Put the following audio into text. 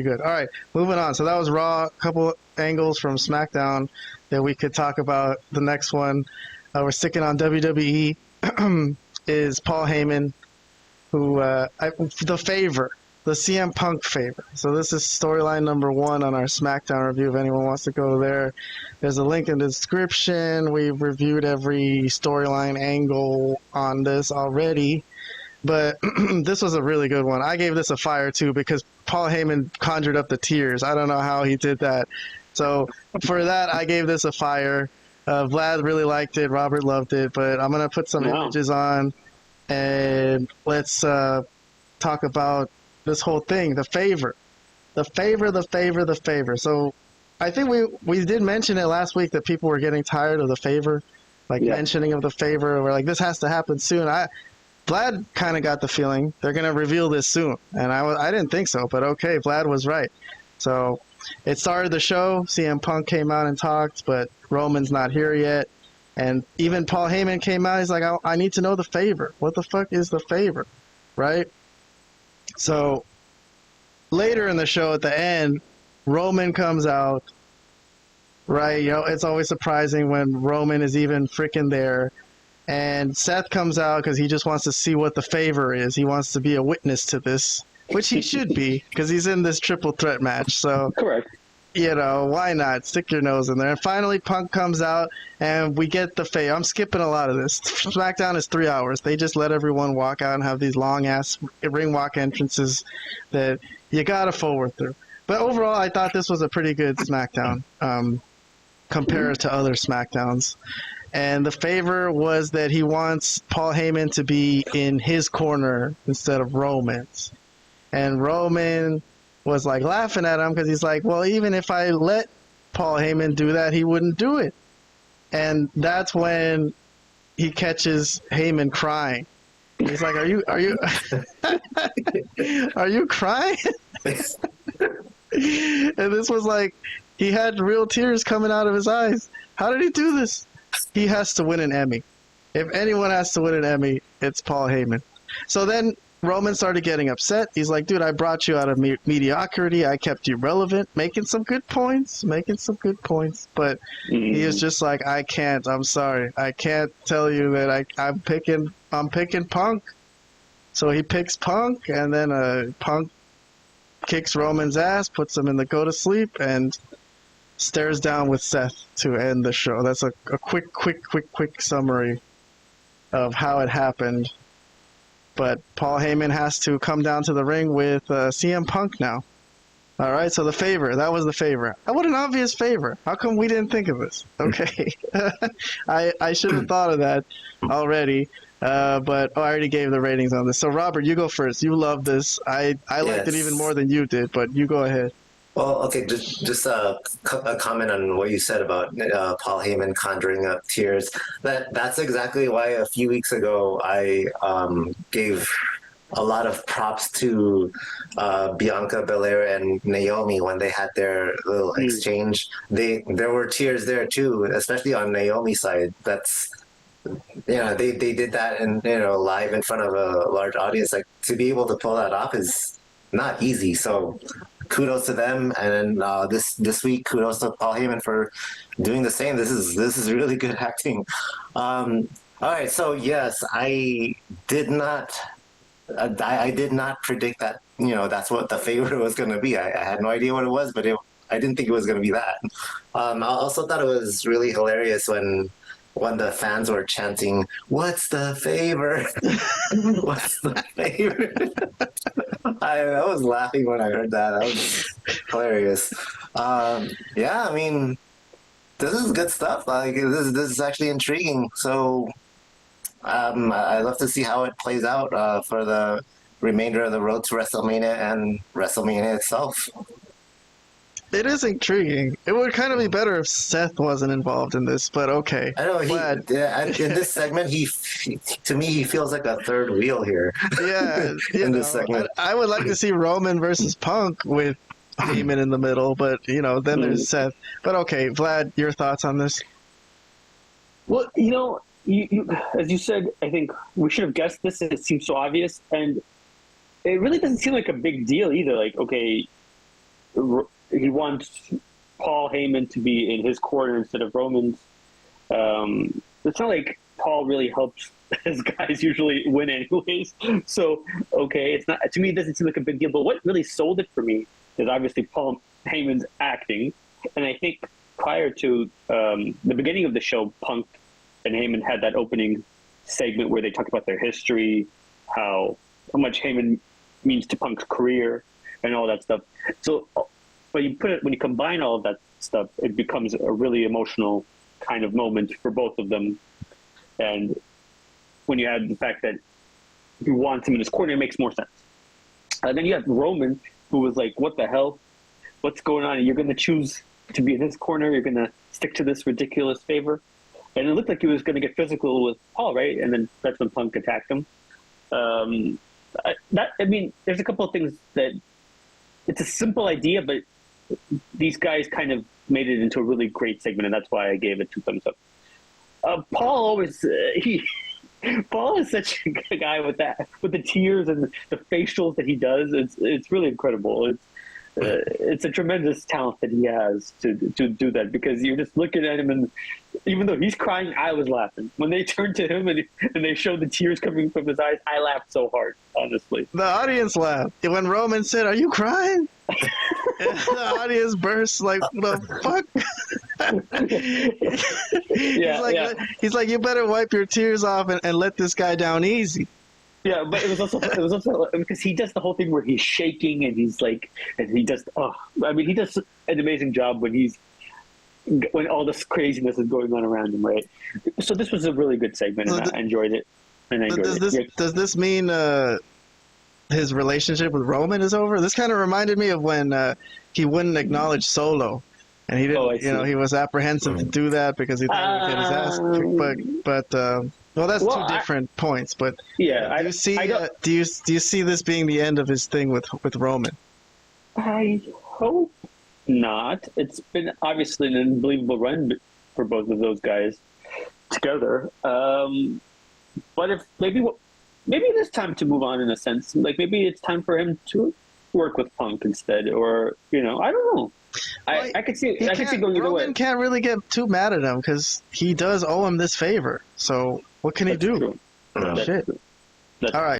Good. All right, moving on. So that was Raw. A couple angles from SmackDown that we could talk about. The next one, we're sticking on WWE, is Paul Heyman, who the favor, the CM Punk favor. So this is storyline number 1 on our SmackDown review. If anyone wants to go there, there's a link in the description. We've reviewed every storyline angle on this already. But this was a really good one. I gave this a fire, too, because Paul Heyman conjured up the tears. I don't know how he did that. So for that, I gave this a fire. Vlad really liked it. Robert loved it. But I'm going to put some images on, and let's talk about this whole thing, the favor. The favor. So I think we did mention it last week that people were getting tired of the favor, mentioning of the favor. We're like, this has to happen soon. Vlad kind of got the feeling they're going to reveal this soon, and I didn't think so, but okay, Vlad was right. So it started the show. CM Punk came out and talked, but Roman's not here yet, and even Paul Heyman came out. He's like, I need to know the favor. What the fuck is the favor, right? So later in the show, at the end, Roman comes out, right? You know, it's always surprising when Roman is even freaking there. And Seth comes out because he just wants to see what the favor is. He wants to be a witness to this, which he should be because he's in this triple threat match. So, correct. You know, why not? Stick your nose in there. And finally, Punk comes out, and we get the favor. I'm skipping a lot of this. SmackDown is 3 hours. They just let everyone walk out and have these long-ass ring walk entrances that you got to forward through. But overall, I thought this was a pretty good SmackDown compared to other SmackDowns. And the favor was that he wants Paul Heyman to be in his corner instead of Roman's. And Roman was like laughing at him because he's like, well, even if I let Paul Heyman do that, he wouldn't do it. And that's when he catches Heyman crying. He's like, are you are you crying? And this was like, he had real tears coming out of his eyes. How did he do this? He has to win an Emmy. If anyone has to win an Emmy, it's Paul Heyman. So then Roman started getting upset. He's like, dude, I brought you out of mediocrity. I kept you relevant, making some good points. But he is just like, I can't. I'm sorry. I can't tell you that I'm picking Punk. So he picks Punk, and then Punk kicks Roman's ass, puts him in the go to sleep, and stares down with Seth to end the show. That's a quick summary of how it happened. But Paul Heyman has to come down to the ring with CM Punk now. All right, so the favor. That was the favor. What an obvious favor. How come we didn't think of this? Okay. I should have thought of that already. But I already gave the ratings on this. So, Robert, you go first. You love this. I liked it even more than you did, but you go ahead. Well, okay, just a comment on what you said about Paul Heyman conjuring up tears. That's exactly why a few weeks ago I gave a lot of props to Bianca Belair and Naomi when they had their little exchange. There were tears there too, especially on Naomi's side. That's they did that and live in front of a large audience. Like, to be able to pull that off is not easy. So kudos to them, and this week, kudos to Paul Heyman for doing the same. This is really good acting. All right, so yes, I did not predict that. That's what the favorite was going to be. I had no idea what it was, but I didn't think it was going to be that. I also thought it was really hilarious when the fans were chanting, "What's the favor? What's the favor?" I was laughing when I heard that. That was hilarious. Yeah, I mean, this is good stuff. Like, this is actually intriguing. So I love to see how it plays out for the remainder of the road to WrestleMania and WrestleMania itself. It is intriguing. It would kind of be better if Seth wasn't involved in this, but okay. I know. In this segment, to me, he feels like a third wheel here. Yeah. This segment. I would like to see Roman versus Punk with Heyman in the middle, but, then there's Seth. But okay, Vlad, your thoughts on this? Well, you, as you said, I think we should have guessed this. It seems so obvious, and it really doesn't seem like a big deal either. Like, okay, he wants Paul Heyman to be in his corner instead of Roman's. It's not like Paul really helps his guys usually win anyways. So, okay, it's not, to me, it doesn't seem like a big deal. But what really sold it for me is obviously Paul Heyman's acting. And I think prior to the beginning of the show, Punk and Heyman had that opening segment where they talked about their history, how much Heyman means to Punk's career and all that stuff. So when you combine all of that stuff, it becomes a really emotional kind of moment for both of them. And when you add the fact that he wants him in his corner, it makes more sense. And then you have Roman, who was like, what the hell? What's going on? You're going to choose to be in his corner? You're going to stick to this ridiculous favor? And it looked like he was going to get physical with Paul, right? And then that's when Punk attacked him. There's a couple of things that it's a simple idea, but these guys kind of made it into a really great segment, and that's why I gave it 2 thumbs up. Paul always Paul is such a guy with the tears and the facials that he does. It's really incredible. It's a tremendous talent that he has to do that, because you're just looking at him, and even though he's crying, I was laughing. When they turned to him and they showed the tears coming from his eyes, I laughed so hard, honestly. The audience laughed. When Roman said, "Are you crying?" The audience burst like, "The fuck?" He's like, "You better wipe your tears off and let this guy down easy." Yeah, but it was also because he does the whole thing where he's shaking and he's like, and he does. He does an amazing job when all this craziness is going on around him, right? So this was a really good segment, and I enjoyed it. Does this mean his relationship with Roman is over? This kind of reminded me of when he wouldn't acknowledge Solo, and he didn't. He was apprehensive to do that because he thought he would get his ass kicked. But well, that's two different points. But yeah, do you see this being the end of his thing with Roman? I hope not. It's been obviously an unbelievable run for both of those guys together. But if maybe it is time to move on in a sense. Like maybe it's time for him to work with Punk instead, or I don't know. I could see going either way. Roman can't really get too mad at him because he does owe him this favor. So what can he do? True. Shit. All right.